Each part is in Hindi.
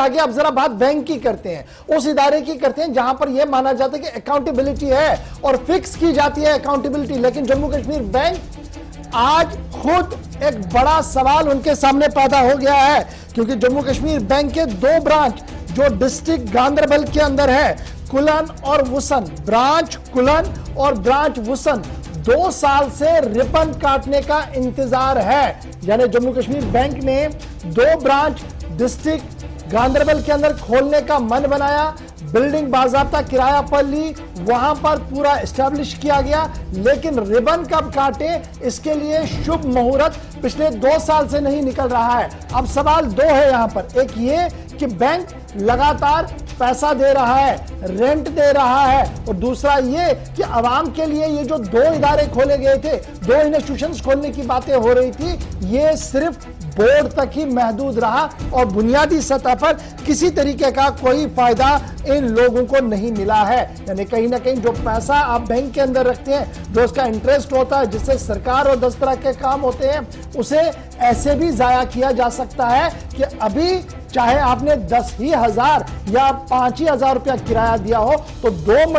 आगे अब जरा बात बैंक की करते हैं, उस इदारे की करते हैं जहां पर यह माना जाता है कि अकाउंटेबिलिटी है और फिक्स की जाती है अकाउंटेबिलिटी। लेकिन जम्मू कश्मीर बैंक आज खुद एक बड़ा सवाल उनके सामने पैदा हो गया है, क्योंकि जम्मू कश्मीर बैंक के 2 ब्रांच जो डिस्ट्रिक्ट गांदरबल के अंदर है, कुलन और वुसन, ब्रांच कुलन और ब्रांच वुसन, 2 साल से रिबन काटने का इंतजार है। यानी जम्मू कश्मीर बैंक ने 2 ब्रांच डिस्ट्रिक्ट गांदरबल के अंदर खोलने का मन बनाया, बिल्डिंग बाज़ाब्ता किराया पर ली, वहां पर पूरा एस्टैब्लिश किया गया, लेकिन रिबन कब काटे इसके लिए शुभ मुहूर्त पिछले 2 साल से नहीं निकल रहा है। अब सवाल 2 है यहां पर, एक ये कि बैंक लगातार पैसा दे रहा है, रेंट दे रहा है, और दूसरा ये कि आवाम के लिए ये जो 2 इदारे खोले गए थे, 2 इंस्टीट्यूशंस खोलने की बातें हो रही थी, ये सिर्फ बोर्ड तक ही महदूद रहा और बुनियादी सतह पर किसी तरीके का कोई फायदा इन लोगों को नहीं मिला है। यानी कहीं ना कहीं जो पैसा आप बैंक के अंदर रखते हैं, जो उसका इंटरेस्ट होता है, जिससे सरकार और 10 तरह के काम होते हैं, उसे ऐसे भी जाया किया जा सकता है कि अभी चाहे आपने 10,000 या 5,000 रुपया किराया दिया हो, तो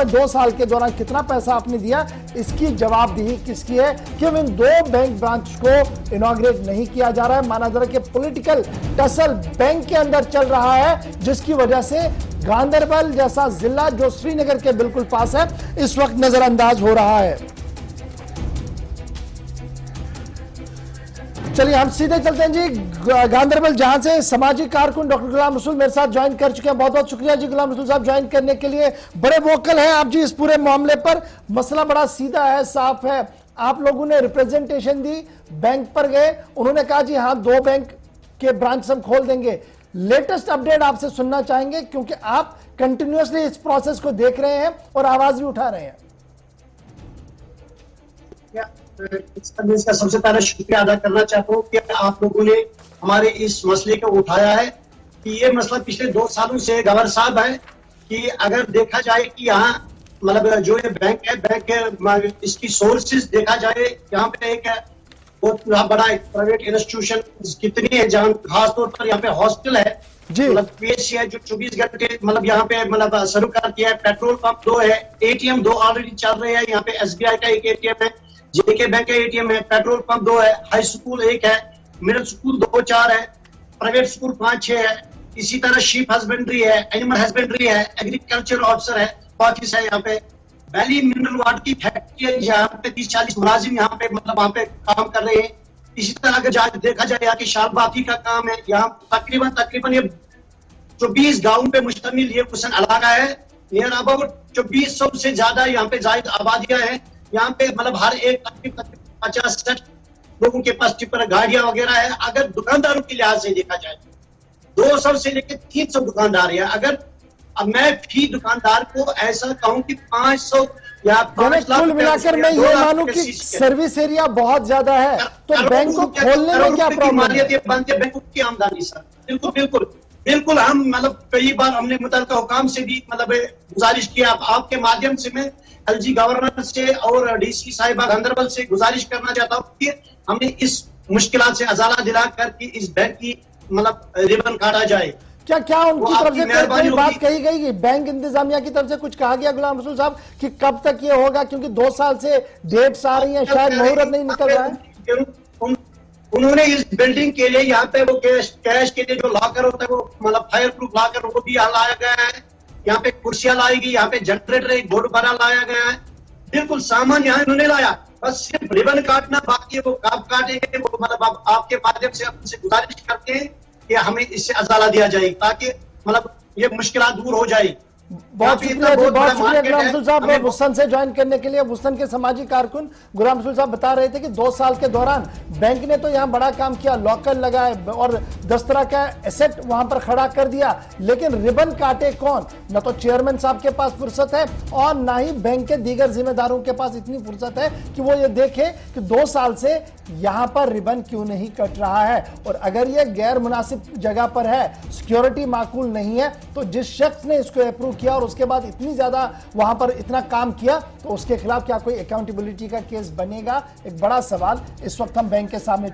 2 साल के दौरान कितना पैसा आपने दिया, इसकी जवाबदेही किसकी है कि इन 2 बैंक ब्रांच को इनॉग्रेट नहीं किया जा रहा है। माना जा रहा है कि पॉलिटिकल टसल बैंक के अंदर चल रहा है, जिसकी वजह से गांदरबल जैसा जिला जो श्रीनगर के बिल्कुल पास है, इस वक्त नजरअंदाज हो रहा है। चलिए हम सीधे चलते हैं जी गांदरबल, जहां से सामाजिक कारकुन डॉक्टर गुलाम रसूल मेरे साथ ज्वाइन कर चुके हैं। बहुत बहुत शुक्रिया जी गुलाम रसूल साहब ज्वाइन करने के लिए। बड़े वोकल हैं आप जी इस पूरे मामले पर। मसला बड़ा सीधा है, साफ है। आप लोगों ने रिप्रेजेंटेशन दी, बैंक पर गए, उन्होंने कहा जी हाँ 2 बैंक के ब्रांच हम खोल देंगे। लेटेस्ट अपडेट आपसे सुनना चाहेंगे, क्योंकि आप कंटिन्यूअसली इस प्रोसेस को देख रहे हैं और आवाज भी उठा रहे हैं। इसका सबसे पहले शुक्रिया अदा करना चाहता हूँ कि आप लोगों ने हमारे इस मसले को उठाया है कि ये मसला पिछले 2 सालों से गवर्नर साहब है कि अगर देखा जाए कि यहाँ मतलब जो ये बैंक है, बैंक इसकी सोर्सेज देखा जाए, यहाँ पे एक बहुत बड़ा एक प्राइवेट इंस्टीट्यूशन कितनी है, जहाँ खासतौर पर यहाँ पे हॉस्टल है, मतलब पीएचसी है जो 24 घंटे मतलब यहाँ पे मतलब शुरू कर दिया है। पेट्रोल पंप 2 है, एटीएम 2 ऑलरेडी चल रहे हैं, यहाँ पे एसबीआई का एक एटीएम है, जेके बैंक का एटीएम है, पेट्रोल पंप 2 है, हाई स्कूल 1 है, मिडिल स्कूल 2-4 है, प्राइवेट स्कूल 5-6 है। इसी तरह शीप हस्बेंड्री है, एनिमल हस्बेंड्री है, एग्रीकल्चर ऑफिसर है, ऑफिस है, यहाँ पे वैली मिनरल वाटर की फैक्ट्री है, यहाँ पे 30-40 मुलाजिम यहाँ पे मतलब वहाँ पे काम कर रहे हैं। इसी तरह अगर देखा जाए यहाँ की शालबाफी का काम है, यहाँ तकरीबन ये 24 गाँव पे मुश्तमिल ये कुशन इलाका है। नियर अबाउट 2400 से ज्यादा यहाँ पे जायद आबादियां हैं। यहाँ पे मतलब हर एक 50-60 लोगों के पास टिपर गाड़ियां वगैरह है। अगर दुकानदारों के लिहाज से देखा जाए 200 से लेकर 300 दुकानदार है। अगर अब मैं फी दुकानदार को ऐसा कहूं कि 500 या 5 लाख कुल मिलाकर मैं ये मानूं कि सर्विस एरिया बहुत ज्यादा है, तो बैंक को खोलने में क्या प्रॉब्लम है? बनते बैंकों की आमदनी सर, बिल्कुल हम मतलब कई बार हमने मुतल्लिका हुकाम से भी मतलब गुजारिश किया। आपके माध्यम से मैं एलजी गवर्नर से और डीसी साहिबा गांदरबल से गुजारिश करना चाहता हूँ कि हमने इस मुश्किलात से अजाला दिला कर कि इस बैंक की मतलब रिबन काटा जाए। क्या उनकी तरफ से कोई बात कही गई कि बैंक इंतजामिया की तरफ से कुछ कहा गया गुलाम रसूल साहब कि कब तक ये होगा? क्योंकि 2 साल से डेट्स आ रही हैं, शायद मुहूर्त नहीं निकल रहा है। उन्होंने इस बिल्डिंग के लिए यहाँ पे वो कैश के लिए जो लॉकर होता है वो मतलब फायर प्रूफ लॉकर वो भी लाया गया है। यहाँ पे कुर्सियां लाई गई, यहाँ पे जनरेटर एक बोर्ड बड़ा लाया गया है। बिल्कुल सामान यहाँ इन्होंने लाया, बस सिर्फ रिबन काटना बाकी है। वो कब काटेंगे वो मतलब आपके माध्यम से उनसे गुजारिश करते हैं कि हमें इससे अजाला दिया जाए ताकि मतलब ये मुश्किलात दूर हो जाए। बहुत शुक्रिया गुलाम रसूल साहब वुसन से ज्वाइन करने के लिए। वुसन के सामाजिक कारकुन गुलाम रसूल साहब बता रहे थे कि 2 साल के दौरान बैंक ने तो यहाँ बड़ा काम किया, लॉकर लगाए और 10 तरह का एसेट वहां पर खड़ा कर दिया, लेकिन रिबन काटे कौन? न तो चेयरमैन साहब के पास फुर्सत है और ना ही बैंक के दीगर जिम्मेदारों के पास इतनी फुर्सत है कि वो ये देखे कि 2 साल से यहाँ पर रिबन क्यों नहीं कट रहा है। और अगर ये गैर मुनासिब जगह पर है, सिक्योरिटी माकूल नहीं है, तो जिस शख्स ने इसको अप्रूव किया और उसके बाद इतनी ज्यादा वहां पर इतना काम किया, तो उसके खिलाफ क्या कोई अकाउंटेबिलिटी का केस बनेगा? एक बड़ा सवाल इस वक्त हम बैंक के सामने